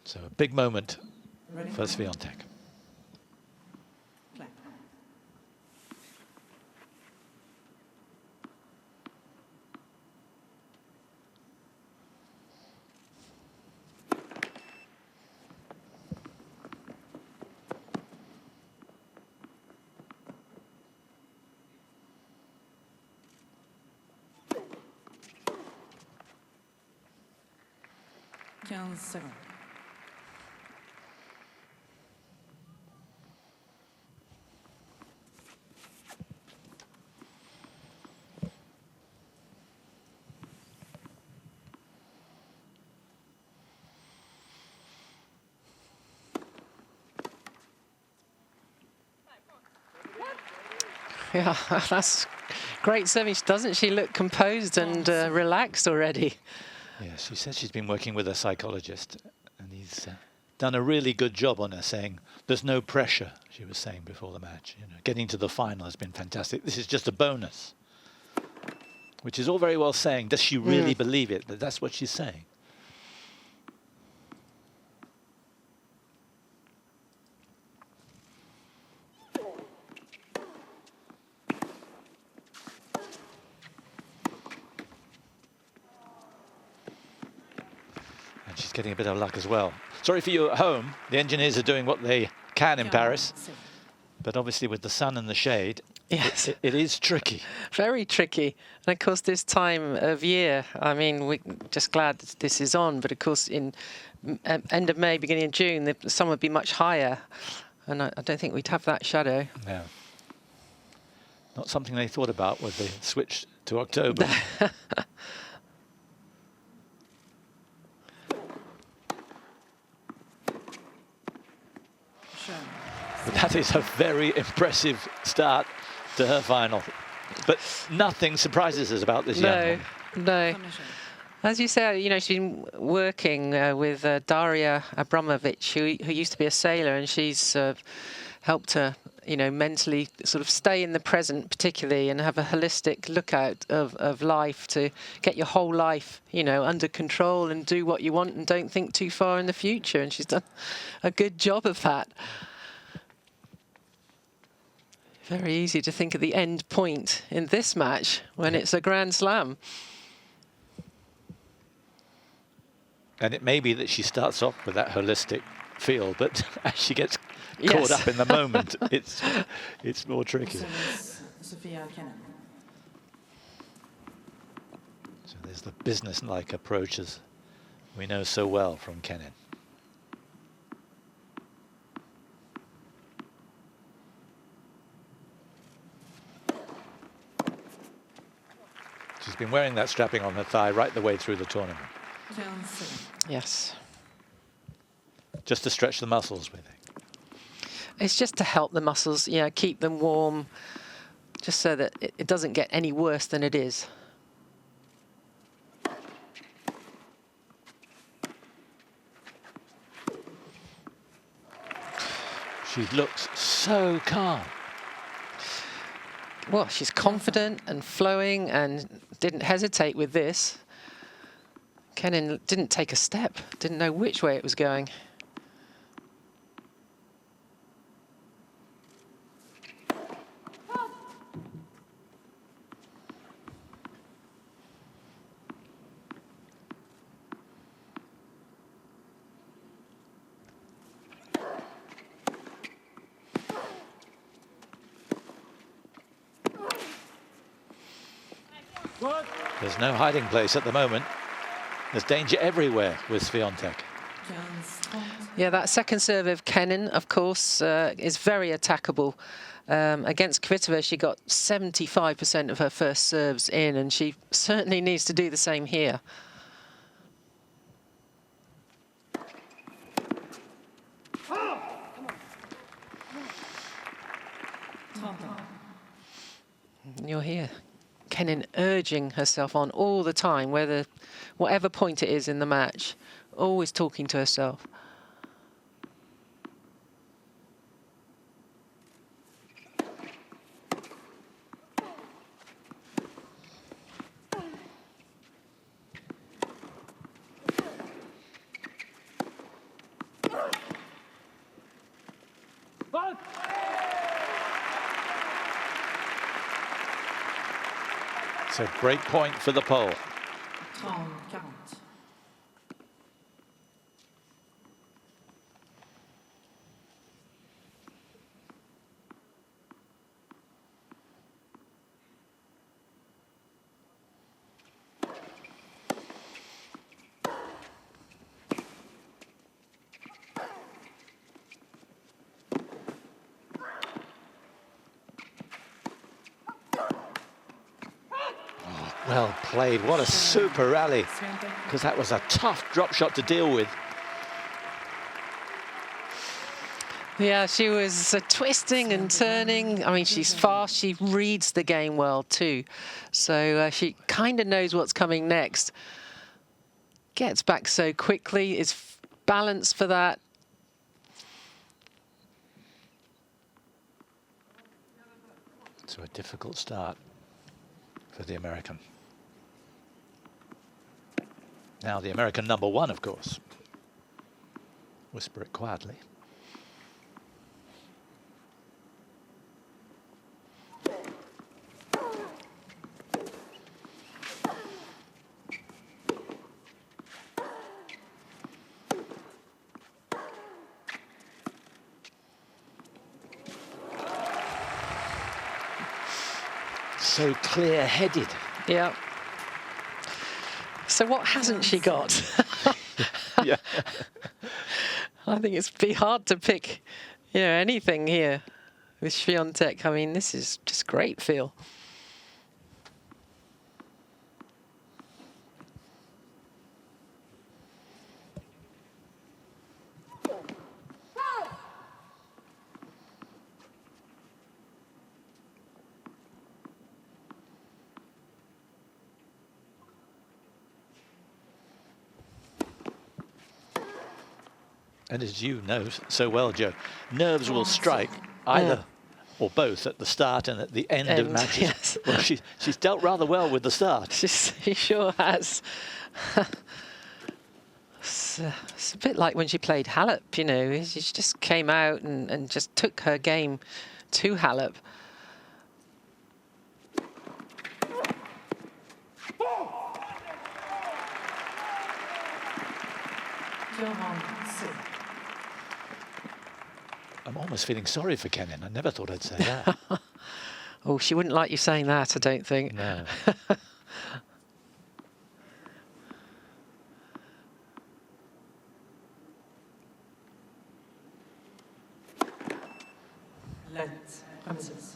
So a big moment for Swiatek. Yeah, that's great serving. Doesn't she look composed and relaxed already? Yeah, she says she's been working with a psychologist, and he's done a really good job on her, saying there's no pressure. She was saying before the match, you know, getting to the final has been fantastic. This is just a bonus, which is all very well saying. Does she really believe it? That's what she's saying. She's getting a bit of luck as well. Sorry for you at home. The engineers are doing what they can in Paris. But obviously with the sun and the shade, yes, it is tricky. Very tricky. And of course, this time of year, I mean, we're just glad that this is on. But of course, in end of May, beginning of June, the sun would be much higher. And I don't think we'd have that shadow. No. Not something they thought about with the switch to October. But that is a very impressive start to her final. But nothing surprises us about this young woman. No. As you say, you know, she's been working with Daria Abramovic, who used to be a sailor, and she's helped her, you know, mentally sort of stay in the present particularly and have a holistic look out of life to get your whole life, you know, under control and do what you want and don't think too far in the future. And she's done a good job of that. Very easy to think of the end point in this match when it's a Grand Slam. And it may be that she starts off with that holistic feel, but as she gets caught up in the moment, it's more tricky. So there's the business-like approaches we know so well from Kenin. She's been wearing that strapping on her thigh right the way through the tournament. Yes. Just to stretch the muscles, we think. It's just to help the muscles, you know, keep them warm, just so that it doesn't get any worse than it is. She looks so calm. Well, she's confident and flowing and didn't hesitate with this. Kenin didn't take a step, didn't know which way it was going. There's no hiding place at the moment. There's danger everywhere with Swiatek. Yeah, that second serve of Kenin, of course, is very attackable. Against Kvitova, she got 75% of her first serves in, and she certainly needs to do the same here. You're here. Kenin urging herself on all the time, whatever point it is in the match, always talking to herself. So break point for the pole. 30-40. Well played. What a super rally. Because that was a tough drop shot to deal with. Yeah, she was twisting and turning. I mean, she's fast. She reads the game well, too. So she kind of knows what's coming next. Gets back so quickly, is balanced for that. So a difficult start for the American. Now the American #1, of course. Whisper it quietly. So clear-headed. Yeah. So what hasn't she got? Yeah. I think it's be hard to pick, you know, anything here with Swiatek. I mean, this is just great feel. And as you know so well, Joe, nerves will strike either or both at the start and at the end of matches. Yes. Well, she's dealt rather well with the start. She sure has. It's a bit like when she played Halep, you know, she just came out and just took her game to Halep. I'm almost feeling sorry for Kenin. I never thought I'd say that. Oh, she wouldn't like you saying that, I don't think. No. Let premises.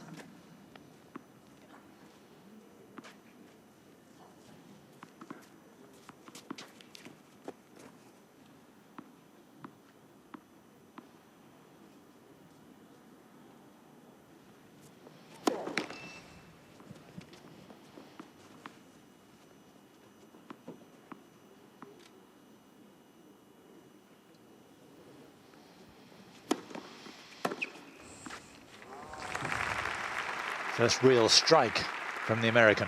First real strike from the American.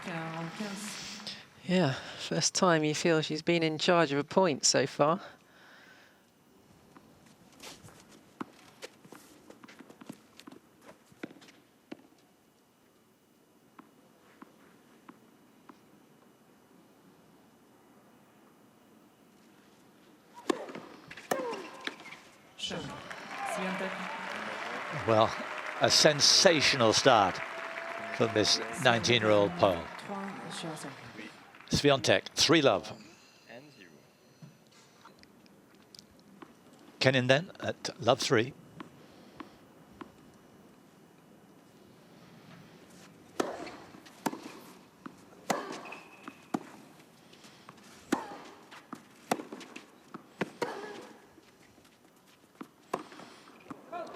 45. Yeah, first time you feel she's been in charge of a point so far. Well, a sensational start from this 19-year-old Pole. Swiatek, 3-love. Kenin then at love 3.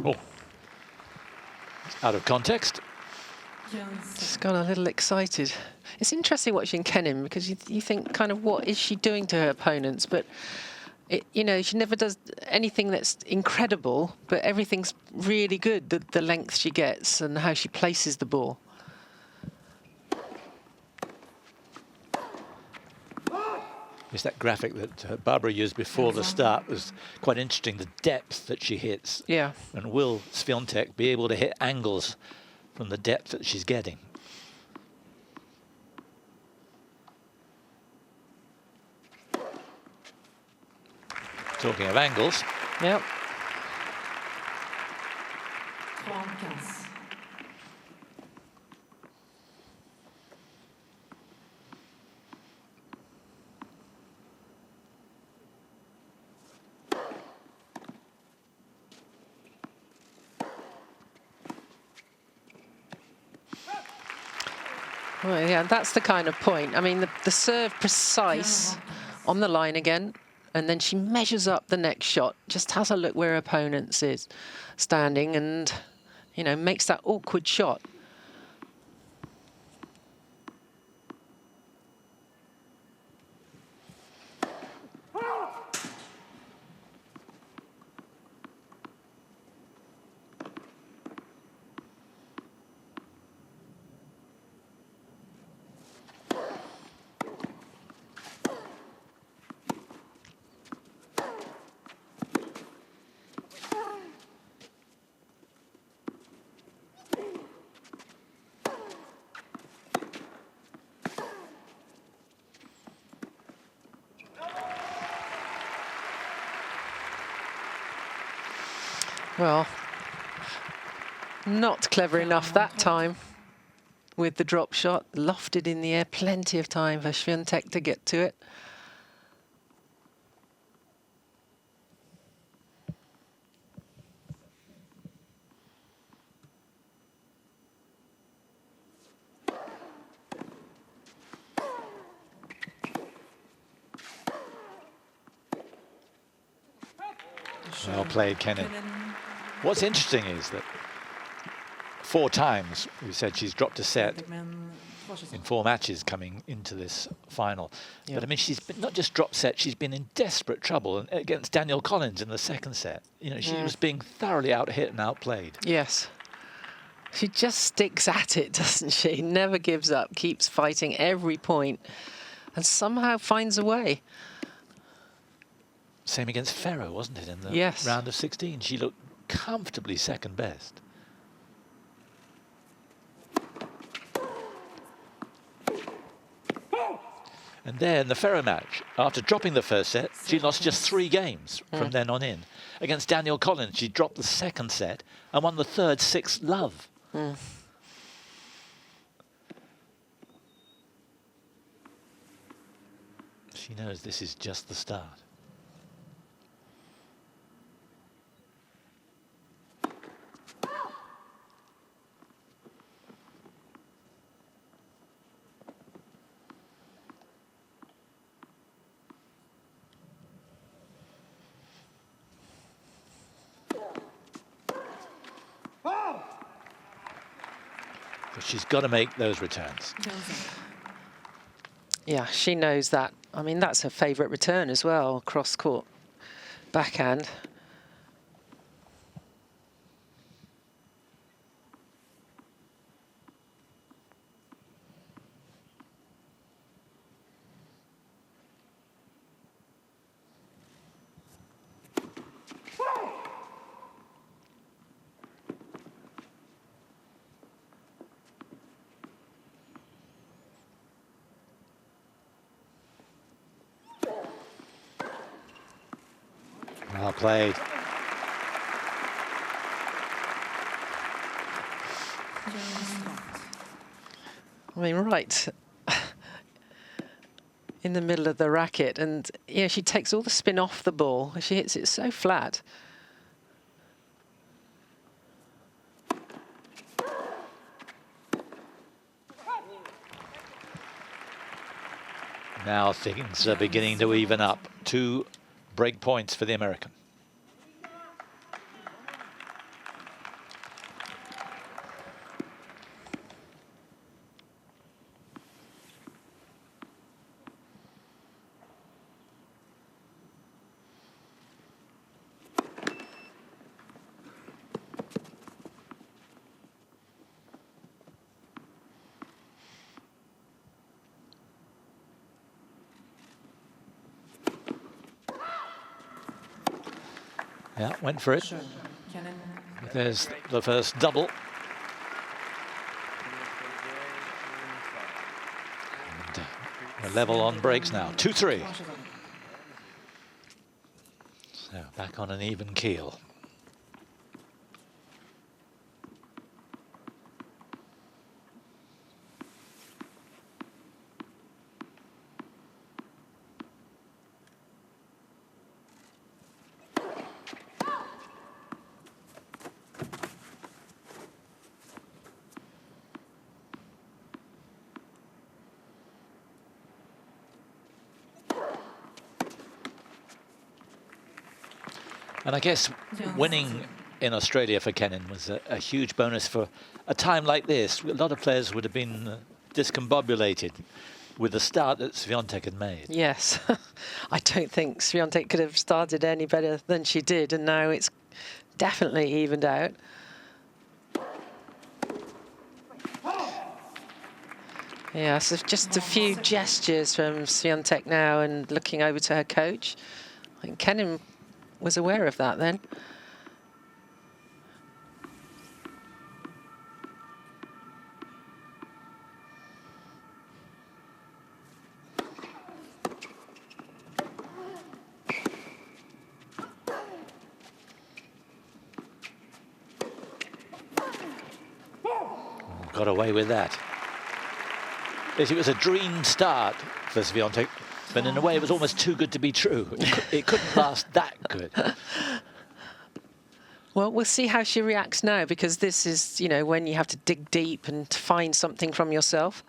Oh. Out of context. Just got a little excited. It's interesting watching Kenin because you think kind of what is she doing to her opponents, but you know, she never does anything that's incredible, but everything's really good. The length she gets and how she places the ball. Yes, that graphic that Barbara used before the start was quite interesting, the depth that she hits. Yeah. And will Swiatek be able to hit angles from the depth that she's getting? Talking of angles. Yep. 3-15. Well, yeah, that's the kind of point. I mean, the serve precise on the line again, and then she measures up the next shot, just has a look where her opponent's is standing and, you know, makes that awkward shot. Well, not clever enough that time with the drop shot. Lofted in the air, plenty of time for Swiatek to get to it. Well played, Kenin. What's interesting is that 4 times we said she's dropped a set in 4 matches coming into this final. Yep. But I mean, she's been, not just dropped set, she's been in desperate trouble and against Daniel Collins in the 2nd set. You know, she was being thoroughly out-hit and outplayed. Yes. She just sticks at it, doesn't she? Never gives up, keeps fighting every point, and somehow finds a way. Same against Ferro, wasn't it, in the Yes. round of 16? She looked comfortably 2nd best. And there in the Ferro match, after dropping the 1st set, she lost just 3 games from then on in. Against Daniel Collins, she dropped the 2nd set and won the 3rd 6-love. She knows this is just the start. But she's got to make those returns. Yeah, she knows that. I mean, that's her favourite return as well, cross-court backhand. Well played. I mean, right in the middle of the racket, and yeah, she takes all the spin off the ball. She hits it so flat. Now things are beginning to even up. 2 break points for the American. Yeah, went for it. Schön. Kenin. There's the first double. And, we're level on breaks now. 2-3. So back on an even keel. And I guess winning in Australia for Kenin was a huge bonus for a time like this. A lot of players would have been discombobulated with the start that Swiatek had made. Yes, I don't think Swiatek could have started any better than she did, and now it's definitely evened out. Yeah, so just a few gestures from Swiatek now and looking over to her coach. I think Kenin was aware of that then. Got away with that. Yes, it was a dream start for Swiatek, but in a way it was almost too good to be true. It couldn't last that good. Well, we'll see how she reacts now, because this is, you know, when you have to dig deep and to find something from yourself.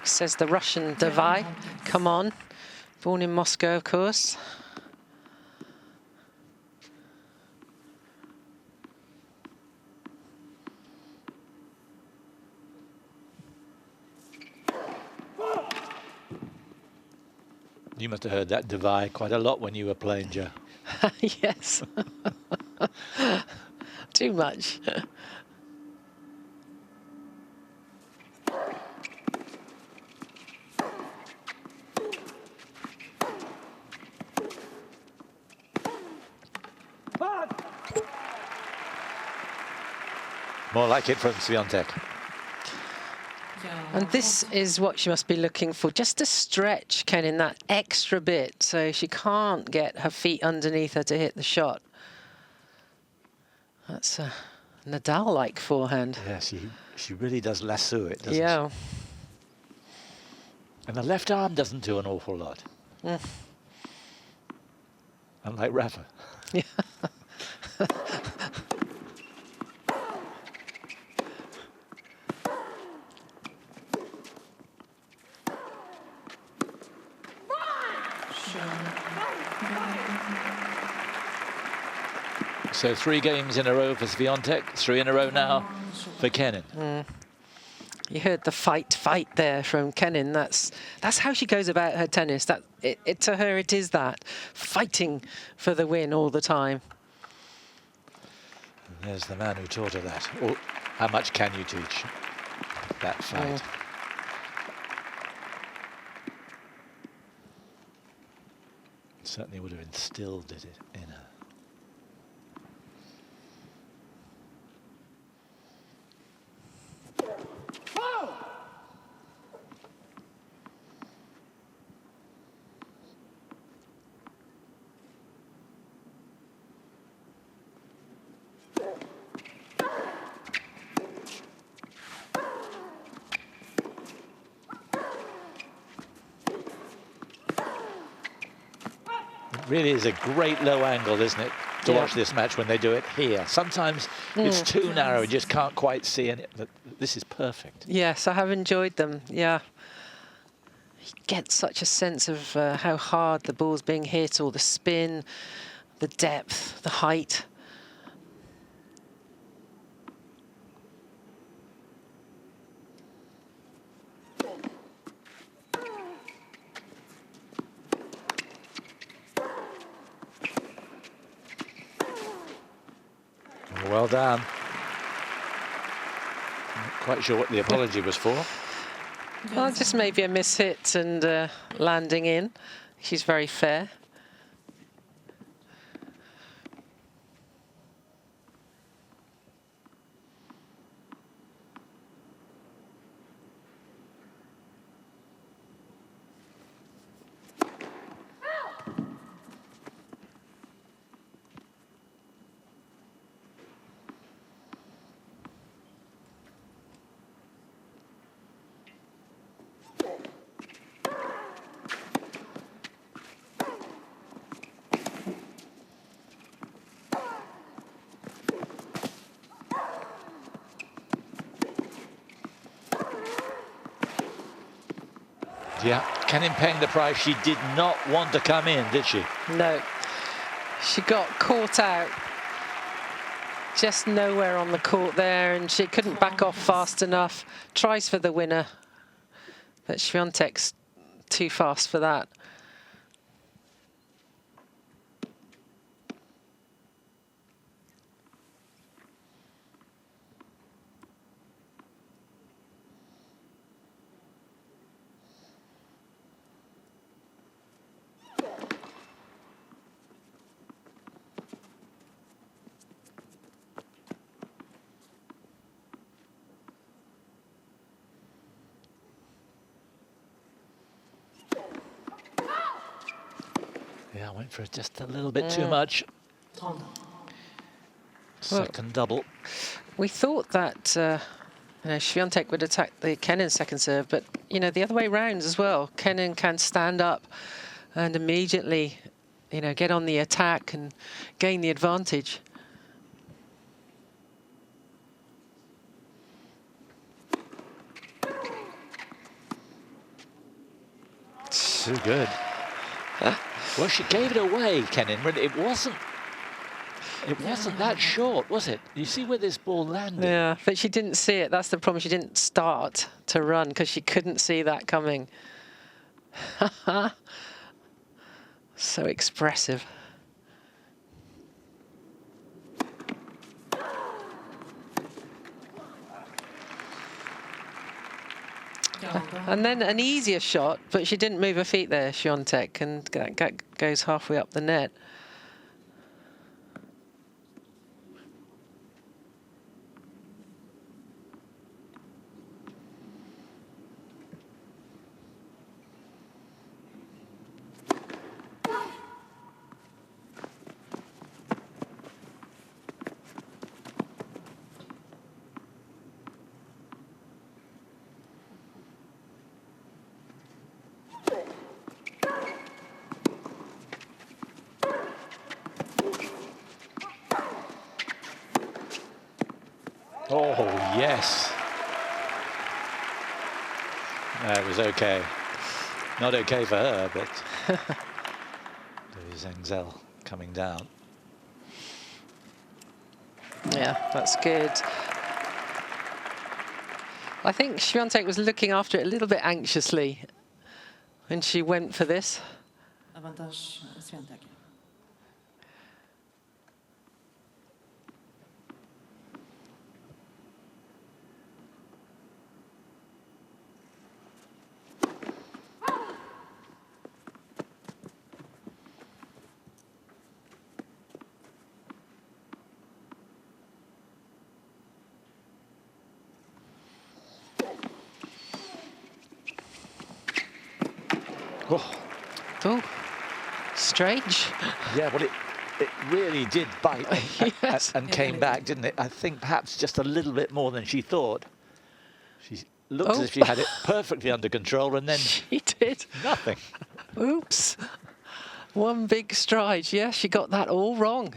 Says the Russian Davai. Come on. Born in Moscow, of course. You must have heard that Davai quite a lot when you were playing, Joe. Yes. Too much. More like it from Swiatek. And this is what she must be looking for, just to stretch Kenin that extra bit so she can't get her feet underneath her to hit the shot. That's a Nadal-like forehand. Yeah, she really does lasso it, doesn't she? Yeah. And the left arm doesn't do an awful lot. Mm. Unlike Rafa. Yeah. So 3 games in a row for Swiatek, 3 in a row now for Kenin. Mm. You heard the fight there from Kenin. That's how she goes about her tennis. That to her it is that fighting for the win all the time. And there's the man who taught her that. Or how much can you teach that fight? Certainly would have instilled it in her. Really is a great low angle, isn't it, to watch this match when they do it here. Sometimes it's too narrow, you just can't quite see it. But this is perfect. Yes, I have enjoyed them, yeah. You get such a sense of how hard the ball's being hit, or the spin, the depth, the height. Well done. Not quite sure what the apology was for. Well, just maybe a mishit and landing in. She's very fair. Yeah, Kenin paying the price. She did not want to come in, did she? No, she got caught out. Just nowhere on the court there, and she couldn't back off fast enough. Tries for the winner, but Swiatek's too fast for that. Yeah, I went for just a little bit too much. Second double. We thought that Swiatek would attack the Kenin second serve, but the other way round as well. Kenin can stand up and immediately get on the attack and gain the advantage. Too good. Well, she gave it away, Kenin. It wasn't that short, was it? You see where this ball landed? Yeah, but she didn't see it. That's the problem. She didn't start to run because she couldn't see that coming. So expressive. And then an easier shot, but she didn't move her feet there, Swiatek, and that goes halfway up the net. Oh, yes. That was okay. Not okay for her, but there's Engzel coming down. Yeah, that's good. I think Swiatek was looking after it a little bit anxiously when she went for this. Avantage Swiatek. Oh, strange. Yeah, well, it really did bite Yes. and came back, didn't it? I think perhaps just a little bit more than she thought. She looked as if she had it perfectly under control, and then She did. nothing. Oops. One big stride. Yeah, she got that all wrong.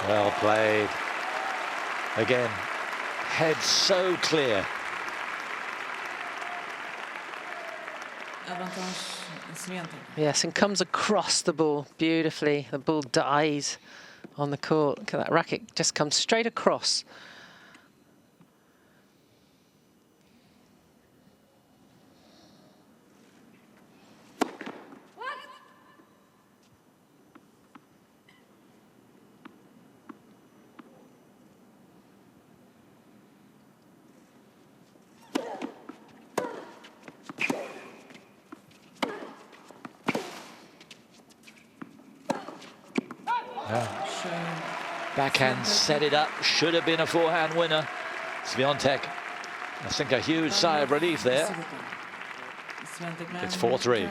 Well played. Again, head so clear. Avantage Swiatek. Yes, and comes across the ball beautifully. The ball dies on the court. Look at that racket, just comes straight across. Backhand set it up, should have been a forehand winner. Swiatek, I think a huge sigh of relief there. It's 4-3.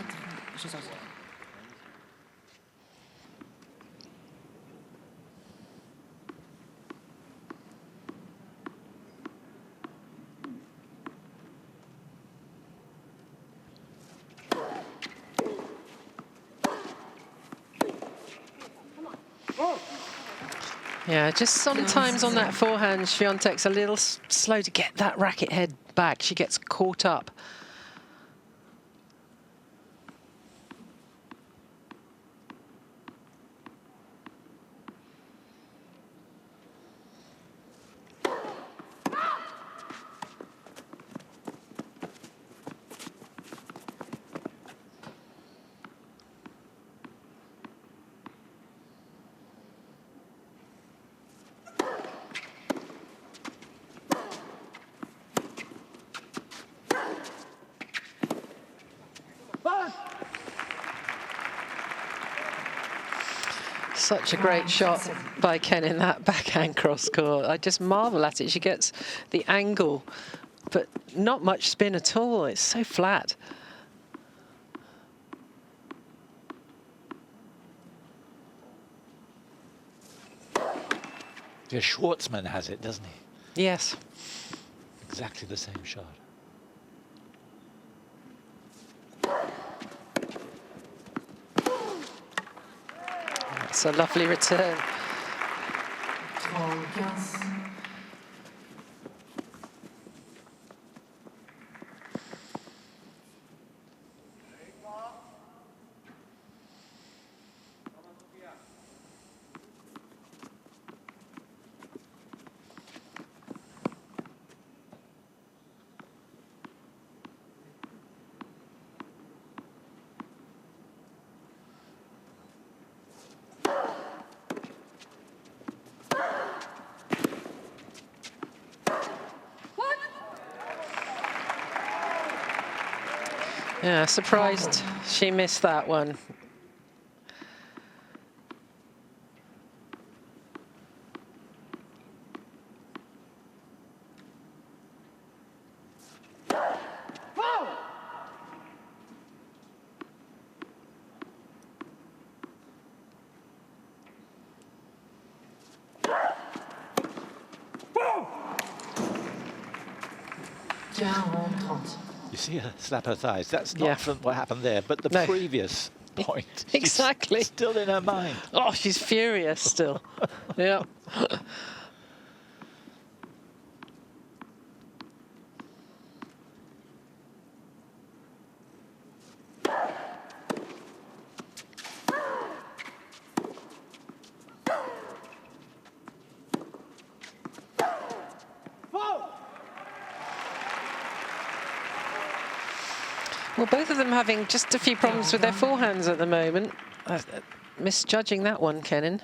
Yeah, just sometimes on that forehand, Swiatek's a little slow to get that racket head back. She gets caught up. Such a great shot by Kenin, that backhand cross court. I just marvel at it. She gets the angle, but not much spin at all. It's so flat. Yeah, Schwartzman has it, doesn't he? Yes. Exactly the same shot. It's a lovely return. Yeah, surprised she missed that one. You see her slap her thighs. That's not from what happened there, but the previous point. Exactly. Still in her mind. Oh, she's furious still. Yeah. Well, both of them having just a few problems with their forehands at the moment. Misjudging that one, Kenin.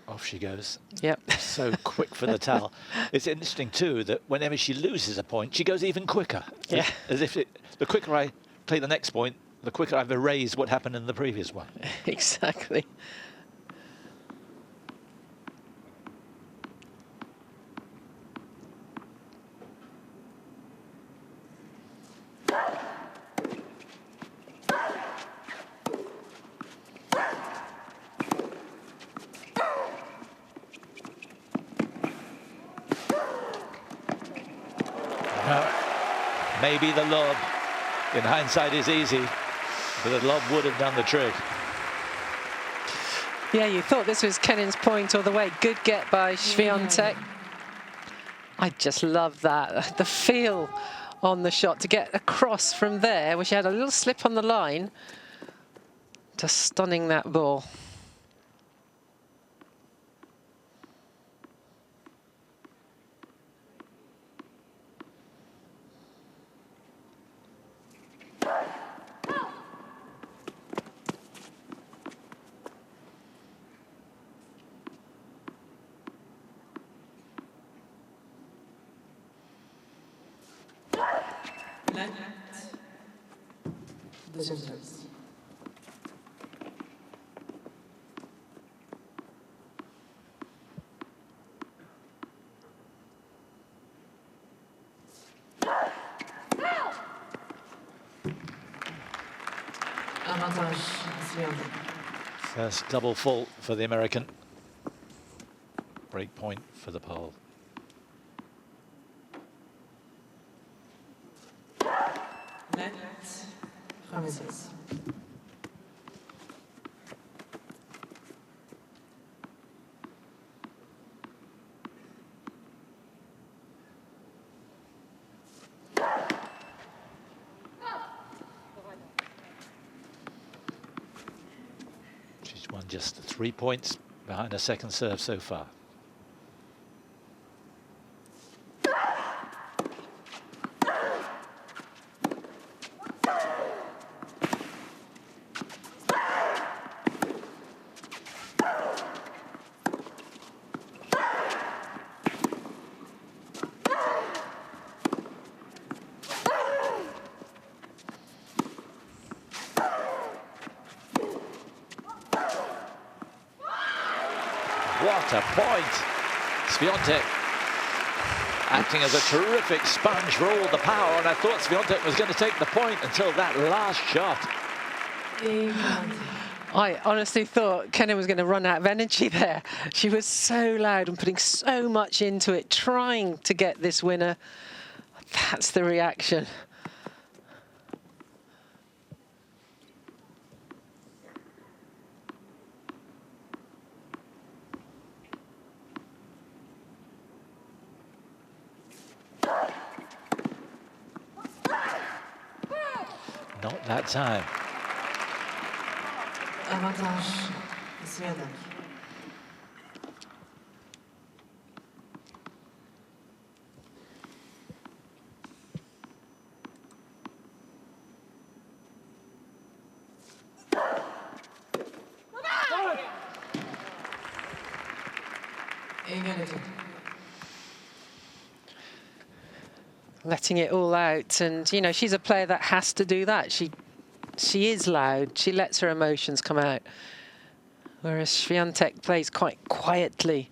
Off she goes. Yep. So quick for the towel. It's interesting too that whenever she loses a point, she goes even quicker. Yeah. As if the quicker I play the next point, the quicker I've erased what happened in the previous one. Exactly. Maybe the lob, in hindsight, is easy, but the lob would have done the trick. Yeah, you thought this was Kenin's point all the way. Good get by Swiatek. I just love that. The feel on the shot to get across from there, where she had a little slip on the line, to stunning that ball. Deuxième service. Avantage Swiatek. First double fault for the American. Break point for the Pole. Net. Premier service. She's won just 3 points behind her second serve so far. What a point! Swiatek acting as a terrific sponge for all the power, and I thought Swiatek was going to take the point until that last shot. I honestly thought Kenin was going to run out of energy there. She was so loud and putting so much into it, trying to get this winner. That's the reaction. Not that time. Avantage Swiatek. Égalité. Letting it all out, and you know, she's a player that has to do that. She is loud. She lets her emotions come out, whereas Swiatek plays quite quietly.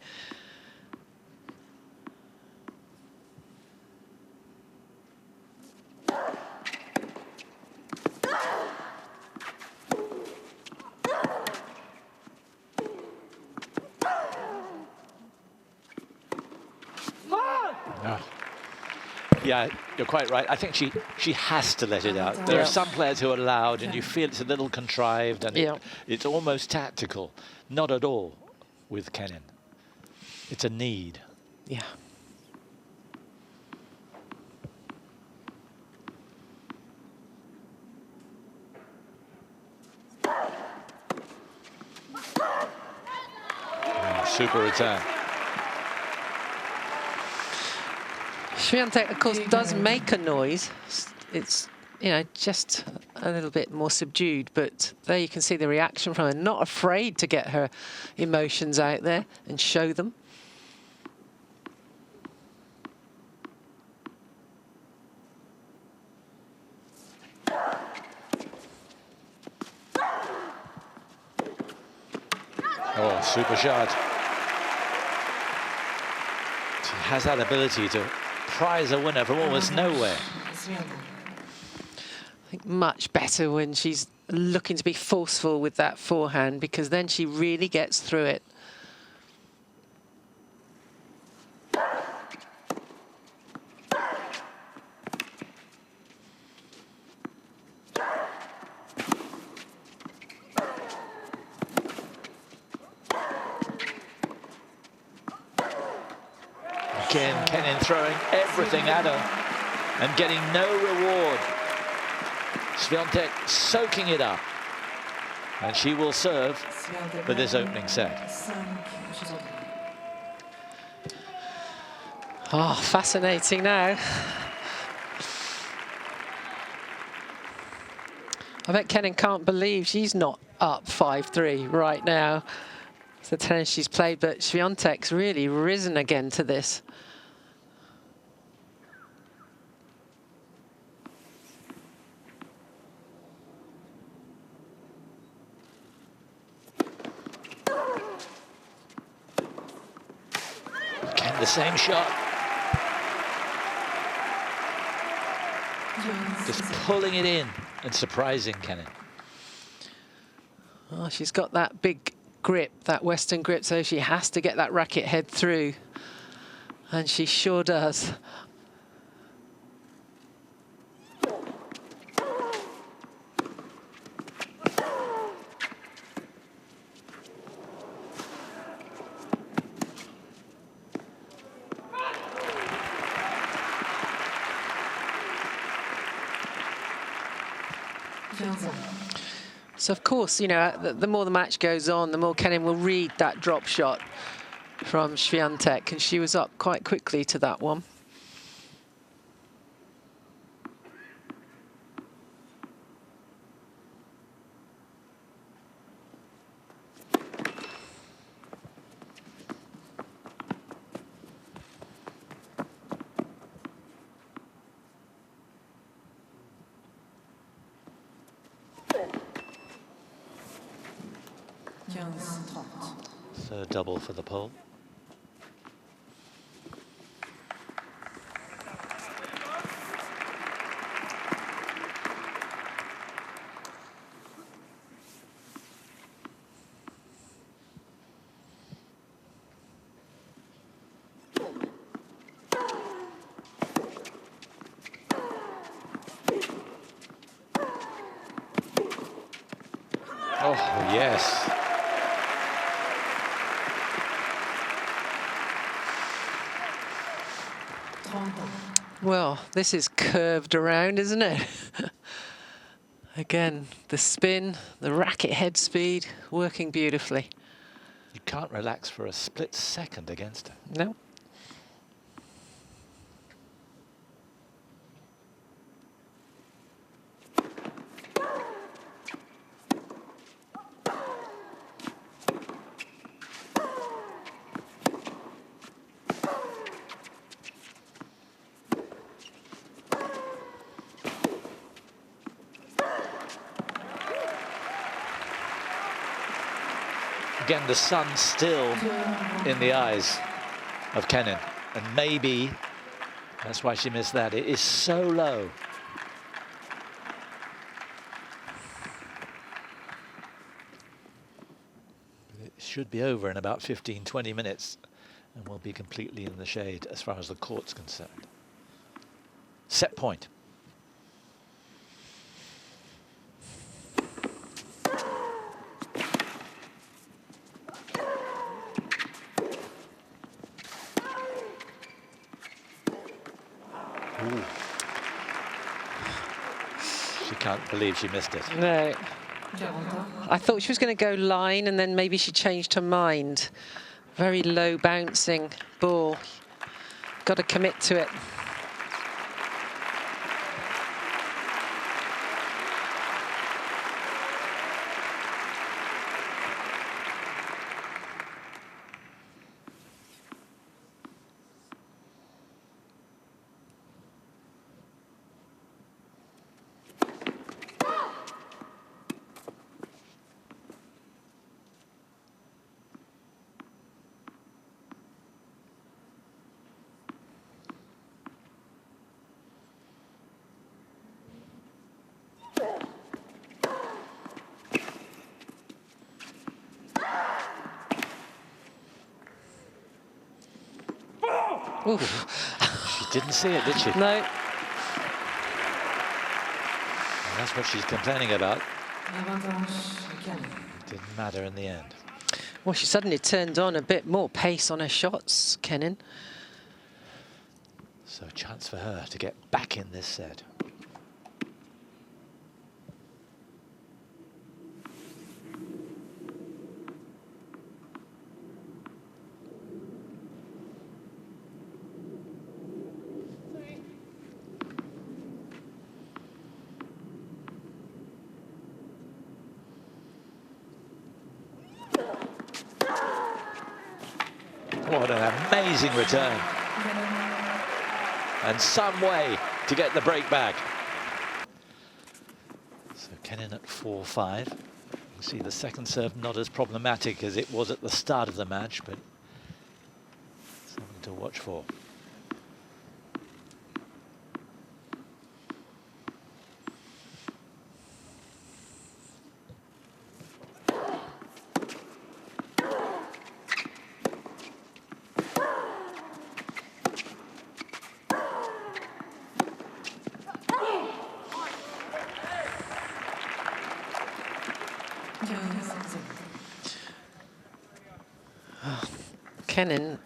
Yeah, you're quite right. I think she has to let it out. There are some players who are loud and you feel it's a little contrived and it's almost tactical. Not at all with Kenin. It's a need. Yeah. Super return. Swiatek, of course, does make a noise. It's, you know, just a little bit more subdued, but there you can see the reaction from her. Not afraid to get her emotions out there and show them. Oh, super shot. She has that ability to prize a winner from almost nowhere. I think much better when she's looking to be forceful with that forehand, because then she really gets through it. Kenin throwing everything at her and getting no reward. Swiatek soaking it up. And she will serve for this opening set. Oh, fascinating now. I bet Kenin can't believe she's not up 5-3 right now. It's the tennis she's played, but Swiatek's really risen again to this. Again, the same shot. Just pulling it in and surprising Kenin. Oh, she's got that big grip, that Western grip, so she has to get that racket head through. And she sure does. So, of course, you know, the more the match goes on, the more Kenin will read that drop shot from Swiatek, and she was up quite quickly to that one. Third double for the pole. Oh, yes. Well, this is curved around, isn't it? Again, the spin, the racket head speed, working beautifully. You can't relax for a split second against her. No. Again, the sun's still in the eyes of Kenin, and maybe that's why she missed that. It is so low. It should be over in about 15-20 minutes, and we'll be completely in the shade as far as the court's concerned. Set point. Ooh. She can't believe she missed it. No. I thought she was going to go line, and then maybe she changed her mind. Very low bouncing ball. Got to commit to it. Oof. She didn't see it, did she? No. And that's what she's complaining about. Didn't matter in the end. Well, she suddenly turned on a bit more pace on her shots, Kenin. So a chance for her to get back in this set. What an amazing return. And some way to get the break back. So Kenin at 4-5. You can see the second serve not as problematic as it was at the start of the match, but something to watch for. Kenin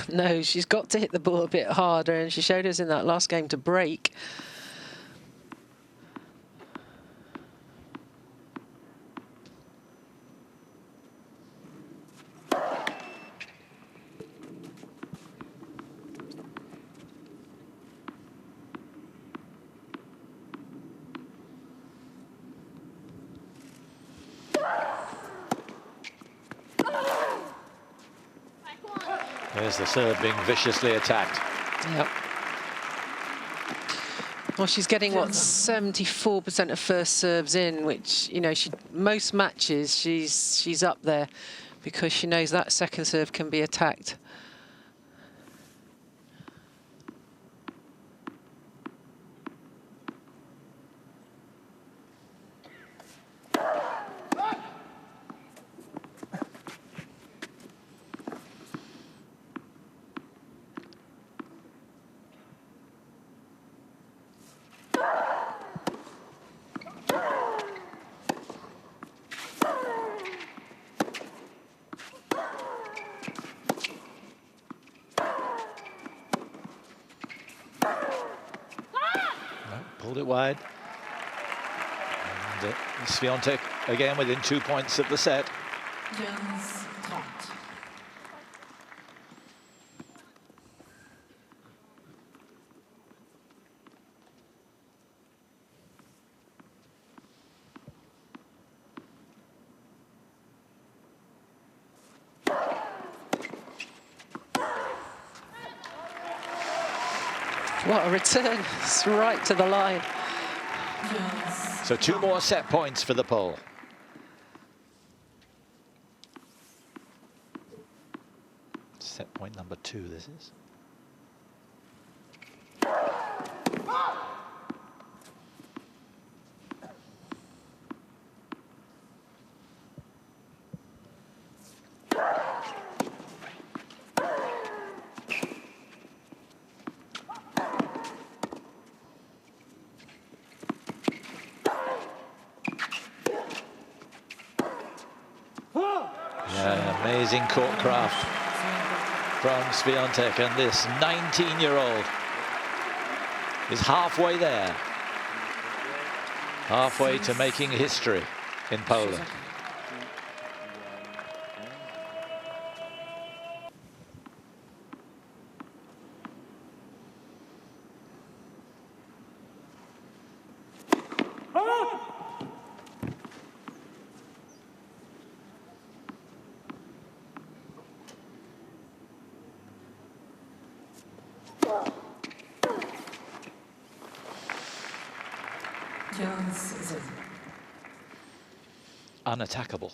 knows she's got to hit the ball a bit harder, and she showed us in that last game to break. There's the serve being viciously attacked. Yep. Well, she's getting, what, 74% of first serves in, which, you know, most matches she's up there because she knows that second serve can be attacked. Pulled it wide. And Swiatek again within 2 points of the set. What a return. It's right to the line. So 2 more set points for the pole. Set point number 2, this is. Amazing court craft from Swiatek, and this 19-year-old is halfway there, halfway to making history in Poland. Unattackable.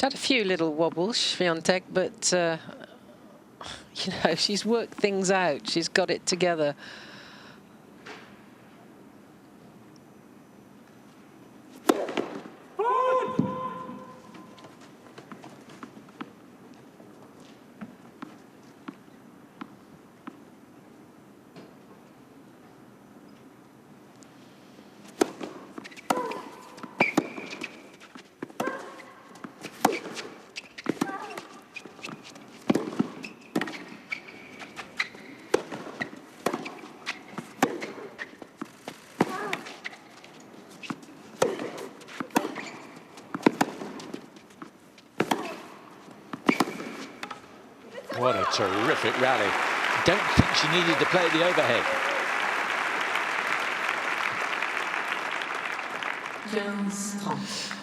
She had a few little wobbles, Swiatek, but you know, she's worked things out. She's got it together. What a terrific rally. Don't think she needed to play the overhead. 15-30.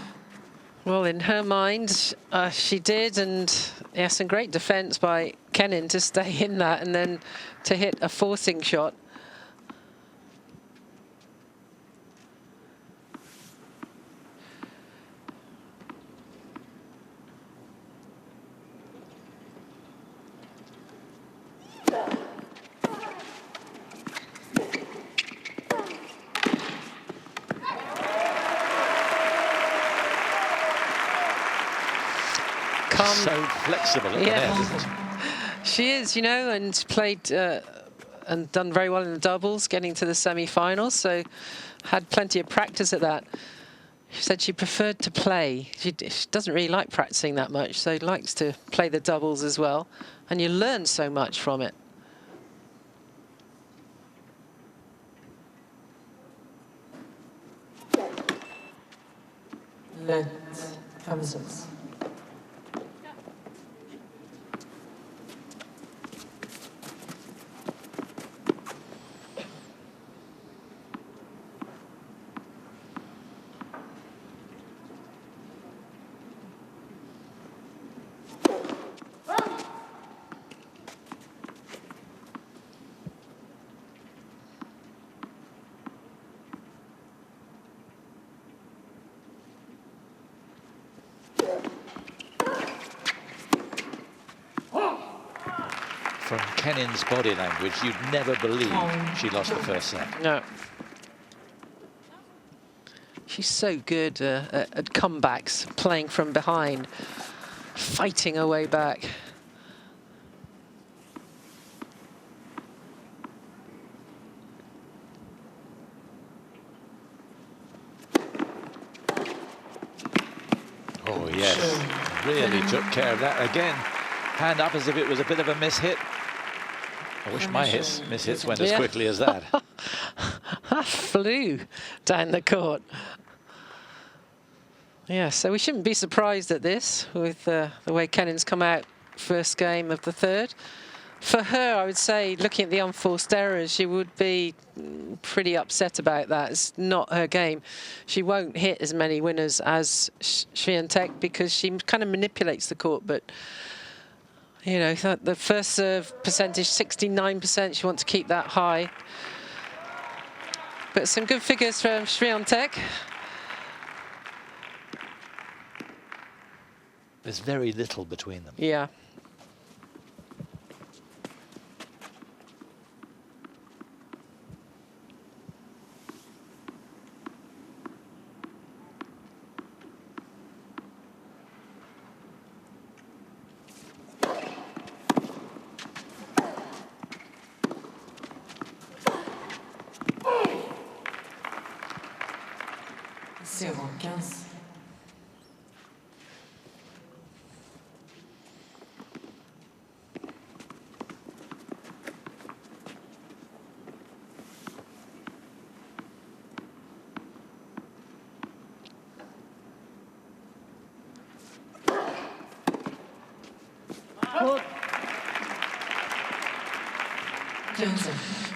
Well, in her mind, she did, and yes, and great defence by Kenin to stay in that and then to hit a forcing shot. So flexible at the net, isn't she? She is, you know, and played and done very well in the doubles, getting to the semi-finals, so had plenty of practice at that. She said she preferred to play. She doesn't really like practicing that much, so likes to play the doubles as well, and you learn so much from it. Let 5-6. From Kenin's body language, you'd never believe she lost the first set. No. She's so good at comebacks, playing from behind, fighting her way back. Oh, yes. Really took care of that again. Hand up as if it was a bit of a miss-hit. I wish my miss-hits went as quickly as that. That flew down the court. Yeah, so we shouldn't be surprised at this with the way Kenin's come out first game of the third. For her, I would say, looking at the unforced errors, she would be pretty upset about that. It's not her game. She won't hit as many winners as Swiatek because she kind of manipulates the court, but you know, the first serve percentage, 69%. She wants to keep that high. But some good figures from Swiatek. There's very little between them. Yeah.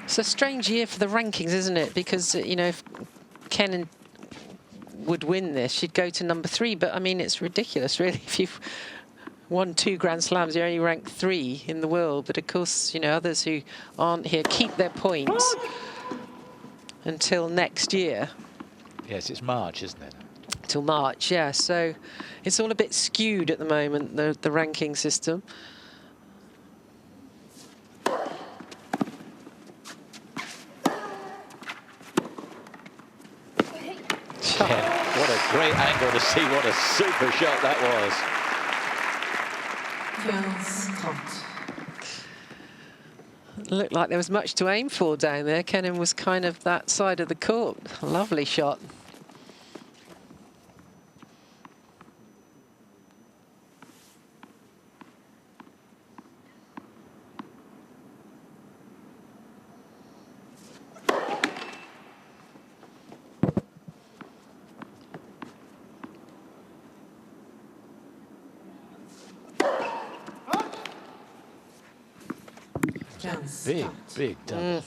It's a strange year for the rankings, isn't it? Because, you know, if Kenin would win this, she'd go to number 3. But, I mean, it's ridiculous, really. If you've won 2 Grand Slams, you're only ranked 3 in the world. But, of course, you know, others who aren't here keep their points until next year. Yes, it's March, isn't it? till March, yeah. So it's all a bit skewed at the moment, the ranking system. Yeah, what a great angle to see. What a super shot that was. Looked like there was much to aim for down there. Kenin was kind of that side of the court. Lovely shot. Big, big double.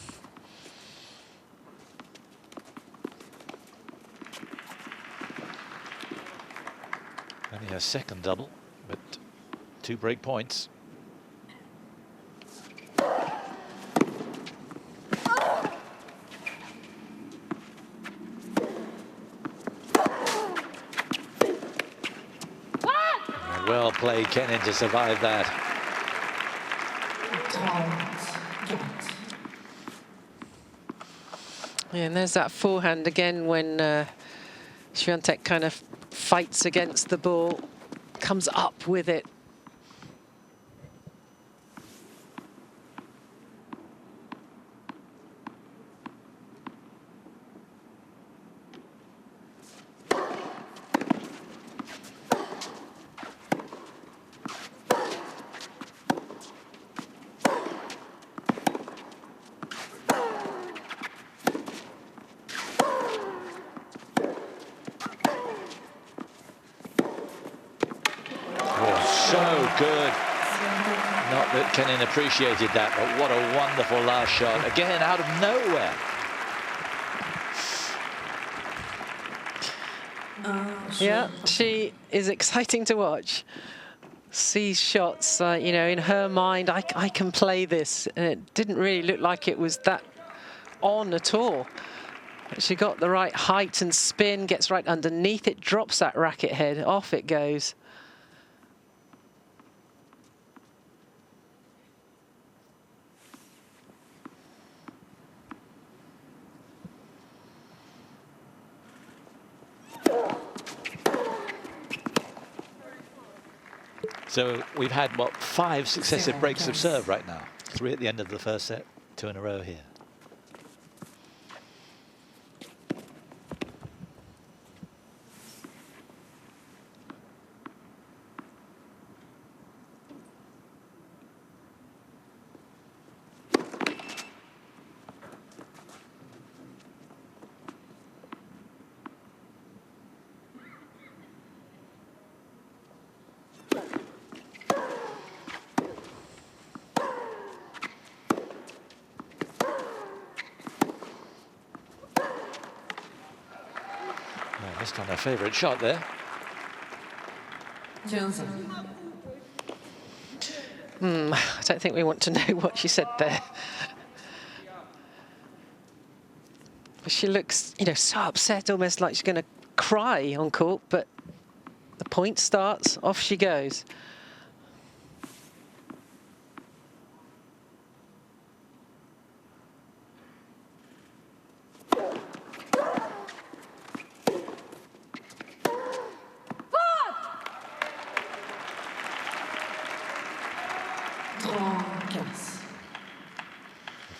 Only her second double, but 2 break points. Well played, Kenin, to survive that. Yeah, and there's that forehand again when Swiatek kind of fights against the ball, comes up with it. So good. Not that Kenin appreciated that, but what a wonderful last shot. Again, out of nowhere. Yeah, she is exciting to watch. Sees shots, you know, in her mind, I can play this. And it didn't really look like it was that on at all. She got the right height and spin, gets right underneath it, drops that racket head, off it goes. So we've had, what, 5 successive breaks of serve right now. 3 at the end of the first set, 2 in a row here. Missed on her favourite shot there. I don't think we want to know what she said there. But she looks, you know, so upset, almost like she's going to cry on court, but the point starts, off she goes.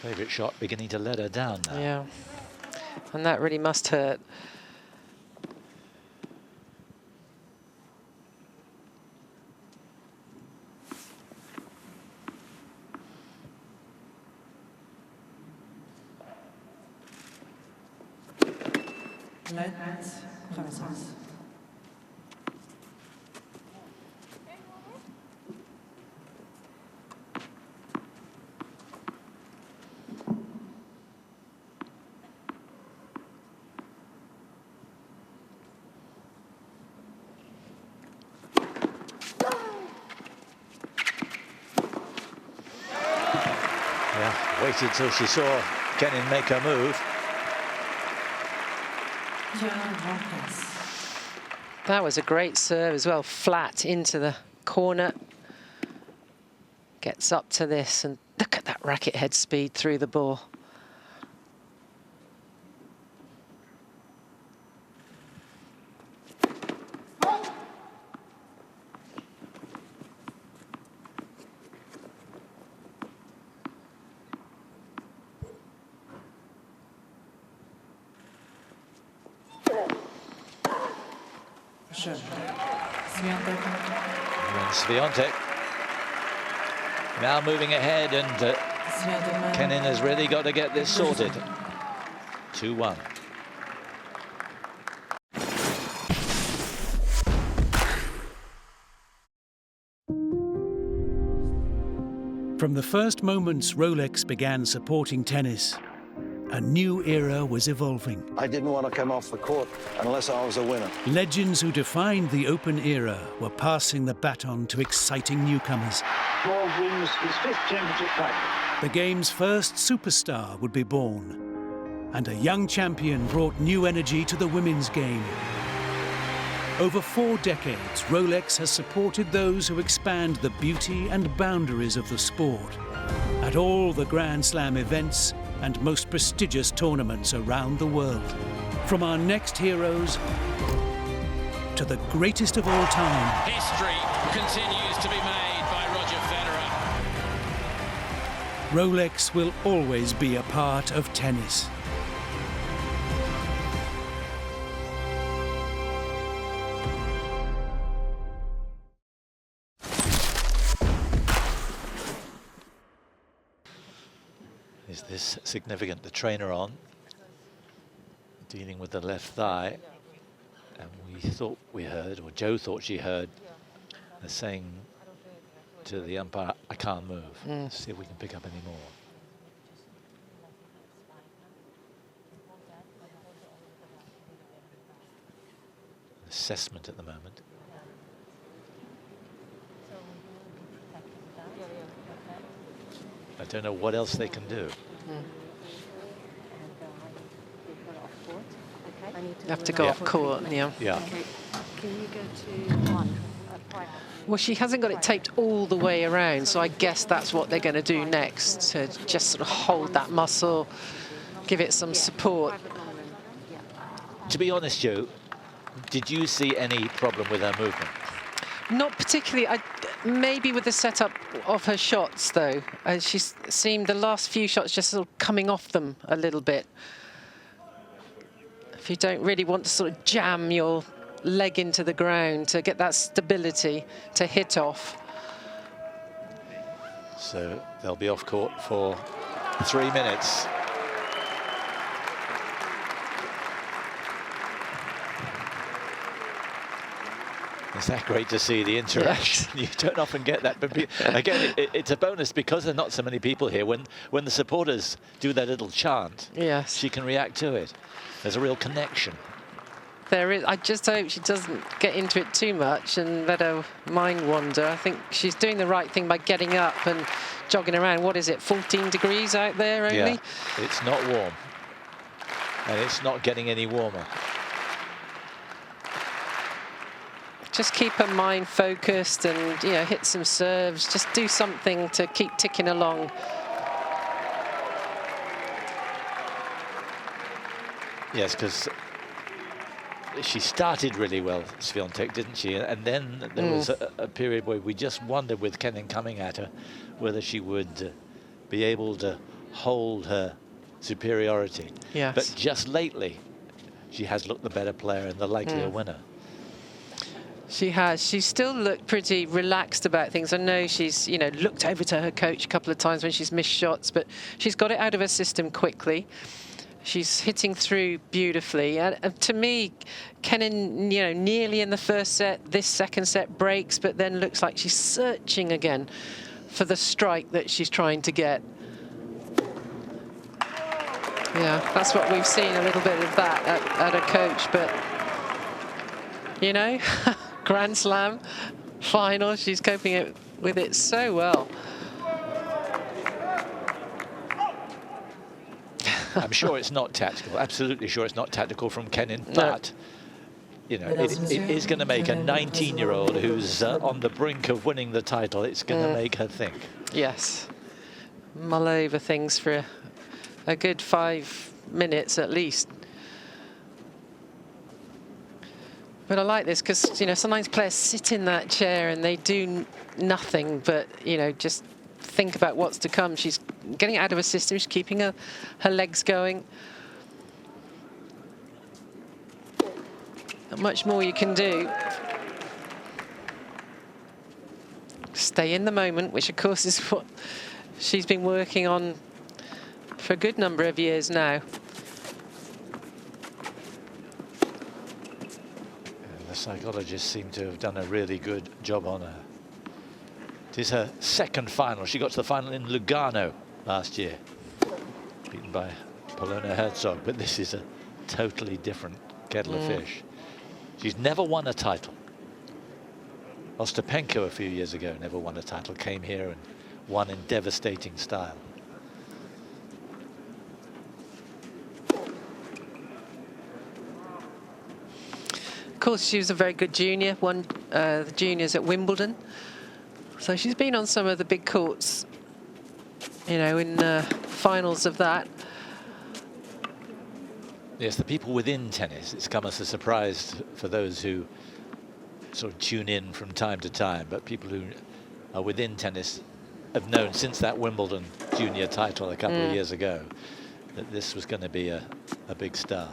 Favourite shot beginning to let her down now. Yeah, and that really must hurt. Waited till she saw Kenin make her move. That was a great serve as well, flat into the corner. Gets up to this, and look at that racket head speed through the ball. And Swiatek now moving ahead, and Kenin has really got to get this sorted. 2-1. From the first moments Rolex began supporting tennis, a new era was evolving. I didn't want to come off the court unless I was a winner. Legends who defined the Open era were passing the baton to exciting newcomers. Paul wins his 5th championship title. The game's first superstar would be born, and a young champion brought new energy to the women's game. Over 4 decades, Rolex has supported those who expand the beauty and boundaries of the sport at all the Grand Slam events and most prestigious tournaments around the world. From our next heroes to the greatest of all time. History continues to be made by Roger Federer. Rolex will always be a part of tennis. Is this significant? The trainer on, dealing with the left thigh, and we thought we heard, or Joe thought she heard, her saying to the umpire, "I can't move." Let's see if we can pick up any more. Assessment at the moment. I don't know what else they can do. You have to go off court, yeah. Yeah. Can you go to one? Well, she hasn't got it taped all the way around, so I guess that's what they're going to do next, to just sort of hold that muscle, give it some support. To be honest, Joe, did you see any problem with her movement? Not particularly. Maybe with the setup of her shots, though. She seemed the last few shots just sort of coming off them a little bit. If you don't really want to sort of jam your leg into the ground to get that stability to hit off. So they'll be off court for 3 minutes. Is that great to see, the interaction? Yes. You don't often get that, but again, it's a bonus because there are not so many people here. When the supporters do their little chant, yes, she can react to it. There's a real connection. There is. I just hope she doesn't get into it too much and let her mind wander. I think she's doing the right thing by getting up and jogging around. What is it, 14 degrees out there only? Yeah, it's not warm, and it's not getting any warmer. Just keep her mind focused and, you know, hit some serves. Just do something to keep ticking along. Yes, because she started really well, Swiatek, didn't she? And then there was a period where we just wondered, with Kenin coming at her, whether she would be able to hold her superiority. Yes. But just lately, she has looked the better player and the likelier winner. She has. She's still looked pretty relaxed about things. I know she's, you know, looked over to her coach a couple of times when she's missed shots, but she's got it out of her system quickly. She's hitting through beautifully. And to me, Kenin, you know, nearly in the first set, this second set breaks, but then looks like she's searching again for the strike that she's trying to get. Yeah, that's what we've seen, a little bit of that at a coach, but, you know, Grand Slam final, she's coping with it so well. I'm sure it's not tactical, absolutely sure it's not tactical from Kenin, but you know, it is going to make a 19-year-old who's on the brink of winning the title, it's going to make her think. Yes. Mull over things for a good 5 minutes at least. But I like this because, you know, sometimes players sit in that chair and they do nothing but, you know, just think about what's to come. She's getting it out of her system. She's keeping her legs going. Not much more you can do. Stay in the moment, which of course is what she's been working on for a good number of years now. The psychologists seem to have done a really good job on her. It is her second final. She got to the final in Lugano last year, beaten by Polona Herzog, but this is a totally different kettle of fish. She's never won a title. Ostapenko a few years ago never won a title, came here and won in devastating style. Of course, she was a very good junior, won the juniors at Wimbledon. So she's been on some of the big courts, you know, in finals of that. Yes, the people within tennis, it's come as a surprise for those who sort of tune in from time to time, but people who are within tennis have known since that Wimbledon junior title a couple of years ago that this was going to be a big star.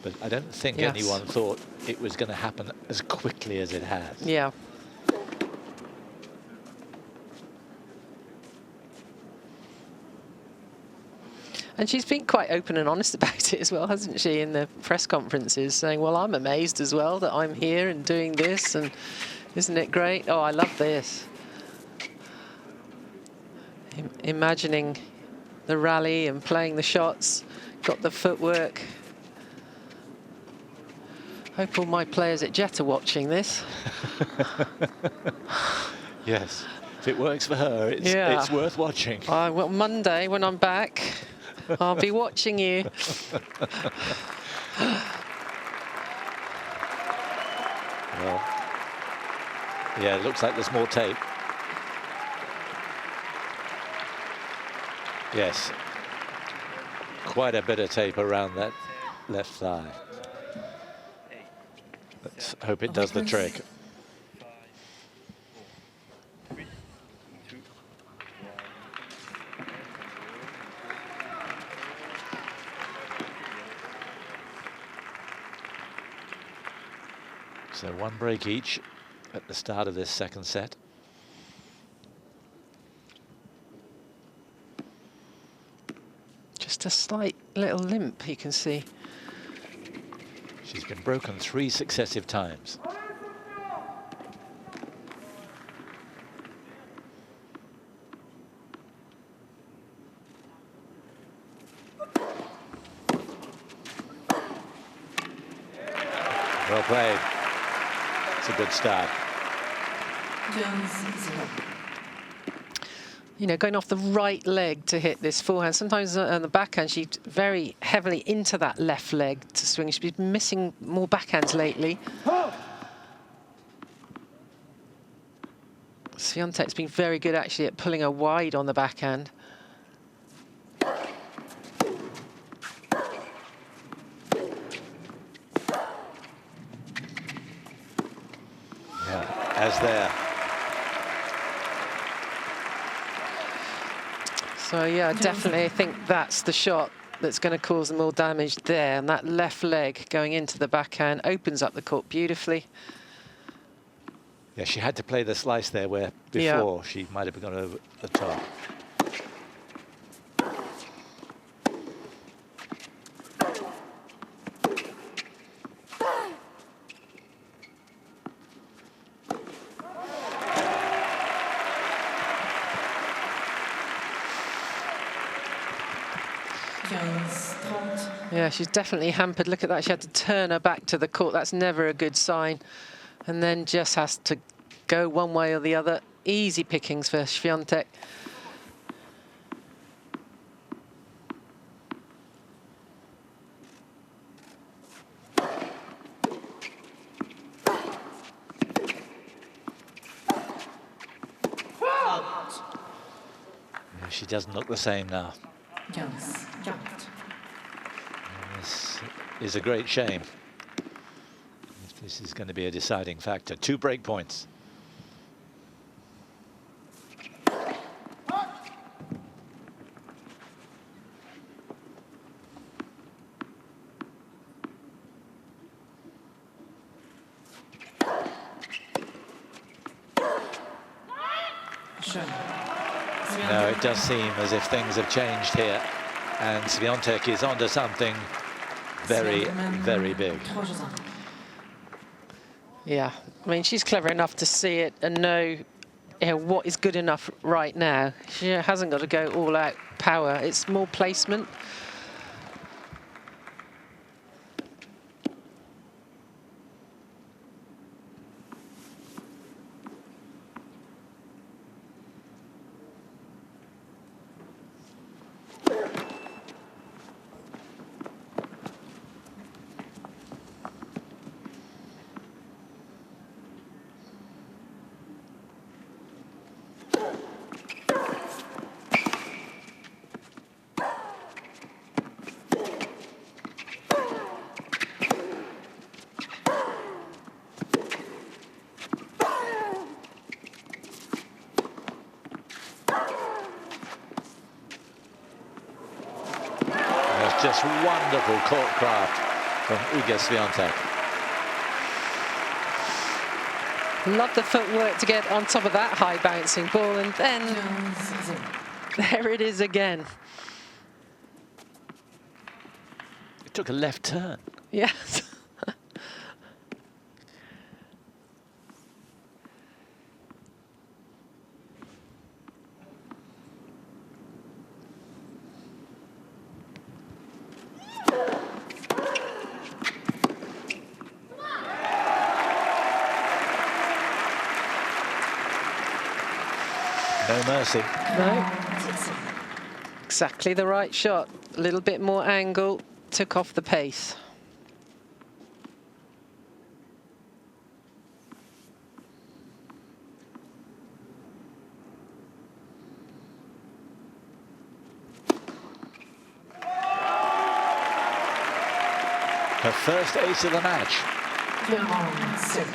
But I don't think anyone thought it was going to happen as quickly as it has. Yeah. And she's been quite open and honest about it as well, hasn't she, in the press conferences, saying, well, I'm amazed as well that I'm here and doing this, and isn't it great? Oh, I love this. Imagining the rally and playing the shots, got the footwork. Hope all my players at Jet are watching this. Yes, if it works for her, it's worth watching. Well, Monday, when I'm back, I'll be watching you. Well, yeah, it looks like there's more tape. Yes, quite a bit of tape around that left thigh. Let's hope it does the trick. So one break each at the start of this second set. Just a slight little limp you can see. She's been broken 3 successive times. Well played. It's a good start. You know, going off the right leg to hit this forehand. Sometimes on the backhand, she's very heavily into that left leg to swing. She's been missing more backhands lately. Swiatek's been very good, actually, at pulling her wide on the backhand. Yeah, as there. So, yeah, definitely, I think that's the shot that's going to cause them more damage there. And that left leg going into the backhand opens up the court beautifully. Yeah, she had to play the slice there where before she might have gone over the top. Yeah, she's definitely hampered. Look at that. She had to turn her back to the court. That's never a good sign. And then just has to go one way or the other. Easy pickings for Swiatek. doesn't look the same now. 15, 40. This is a great shame. This is going to be a deciding factor. 2 break points. No, it does seem as if things have changed here, and Swiatek is onto something very, very big. Yeah, I mean, she's clever enough to see it and know, what is good enough right now. She hasn't got to go all out power. It's more placement. Just wonderful court craft from Iga Swiatek. Love the footwork to get on top of that high bouncing ball, and then there it is again. It took a left turn. Yes. No mercy. No. Exactly the right shot. A little bit more angle, took off the pace. Her first ace of the match. 46.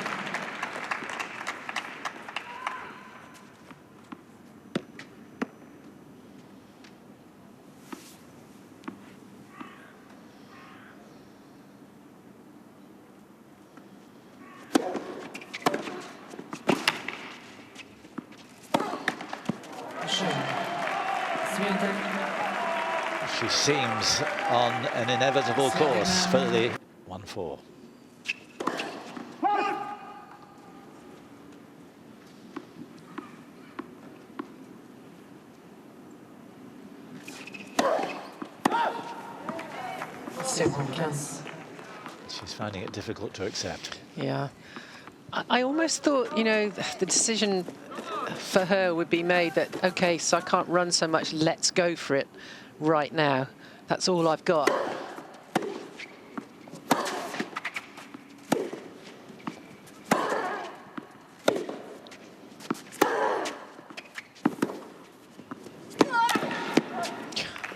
She seems on an inevitable course for the 1-4. She's finding it difficult to accept. Yeah. I almost thought, the decision for her would be made that, okay, so I can't run so much, let's go for it right now. That's all I've got.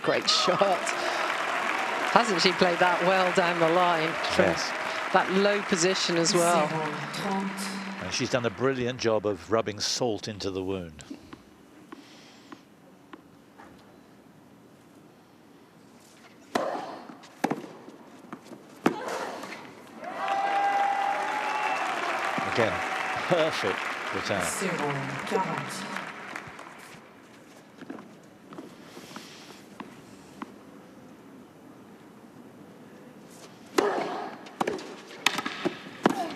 Great shot. Hasn't she played that well down the line from that low position as well? And she's done a brilliant job of rubbing salt into the wound. Again, perfect return.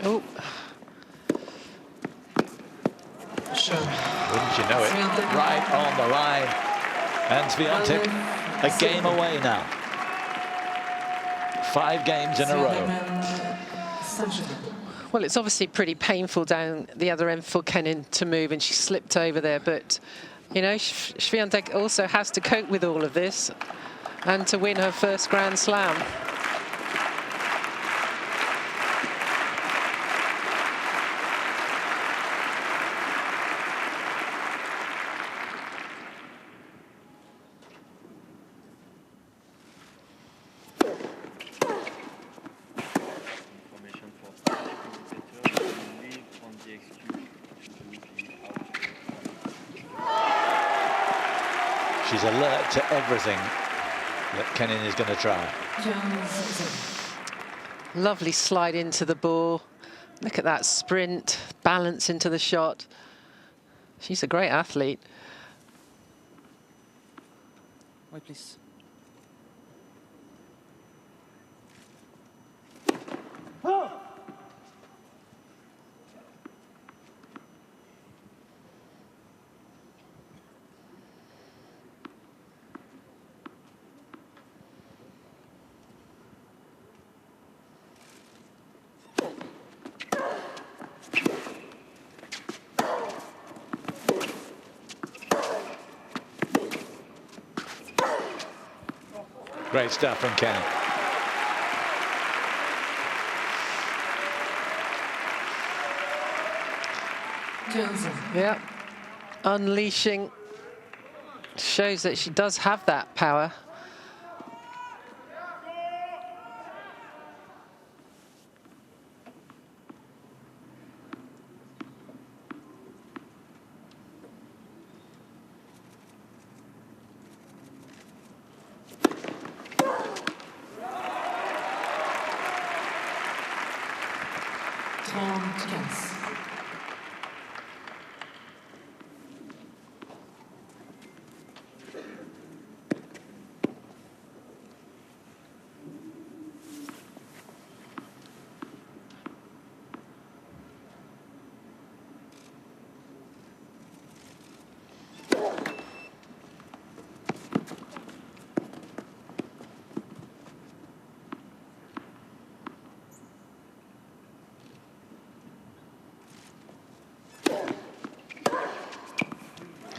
Oh. Wouldn't you know it? Right on the line. And Swiatek a game away now. 5 games in a row. Well, it's obviously pretty painful down the other end for Kenin to move, and she slipped over there. But, Swiatek also has to cope with all of this and to win her first Grand Slam. She's alert to everything that Kenin is going to try. 15-0. Lovely slide into the ball. Look at that sprint, balance into the shot. She's a great athlete. Wait, please. Great stuff from Kenin. Yeah, unleashing. Shows that she does have that power.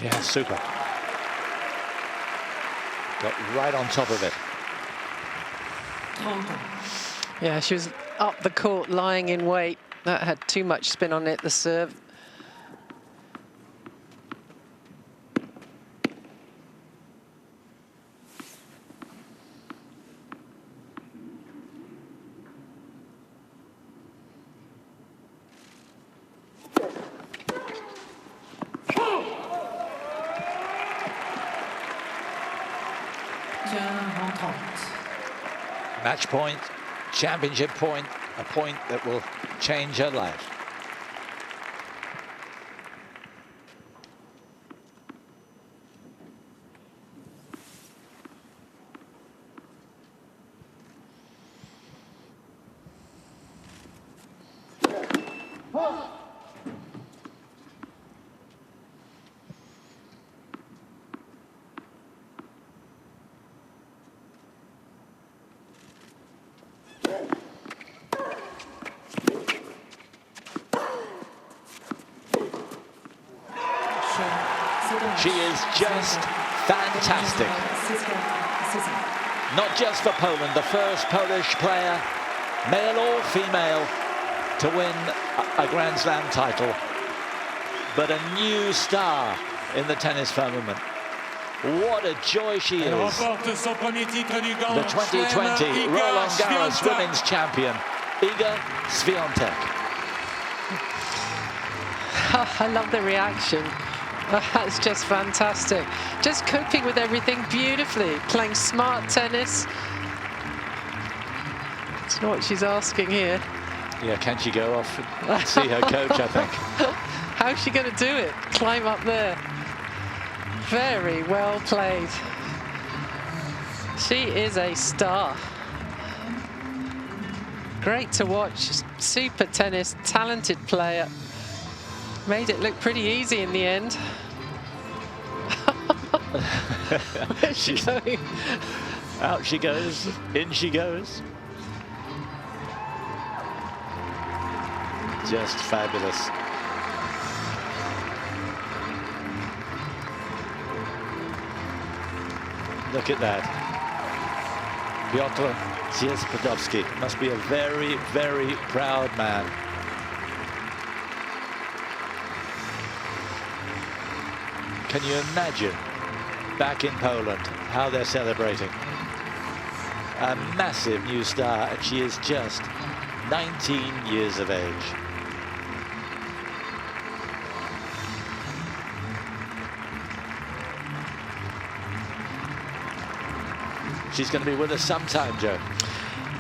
Yeah, super. Got right on top of it. Yeah, she was up the court, lying in wait. That had too much spin on it, the serve. Match point, championship point, a point that will change her life. She is just fantastic. Not just for Poland, the first Polish player, male or female, to win a Grand Slam title, but a new star in the tennis firmament. What a joy she is. The 2020 Roland Garros Women's Champion, Iga Swiatek. I love the reaction. That's just fantastic. Just coping with everything beautifully, playing smart tennis. That's what she's asking here. Yeah, can she go off and see her coach, I think. How's she going to do it? Climb up there. Very well played. She is a star. Great to watch. Super tennis, talented player. Made it look pretty easy in the end. Where's she going? Out she goes, in she goes. Just fabulous. Look at that. Piotr Ziespadowski must be a very, very proud man. Can you imagine back in Poland how they're celebrating? A massive new star, and she is just 19 years of age. She's going to be with us sometime, Joe.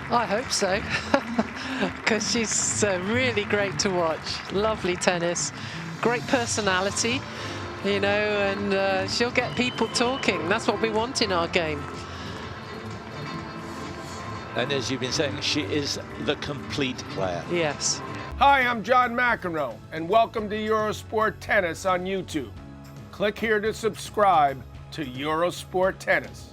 I hope so, because she's really great to watch. Lovely tennis, great personality, you know, and she'll get people talking. That's what we want in our game. And as you've been saying, she is the complete player. Yes. Hi, I'm John McEnroe, and welcome to Eurosport Tennis on YouTube. Click here to subscribe to Eurosport Tennis.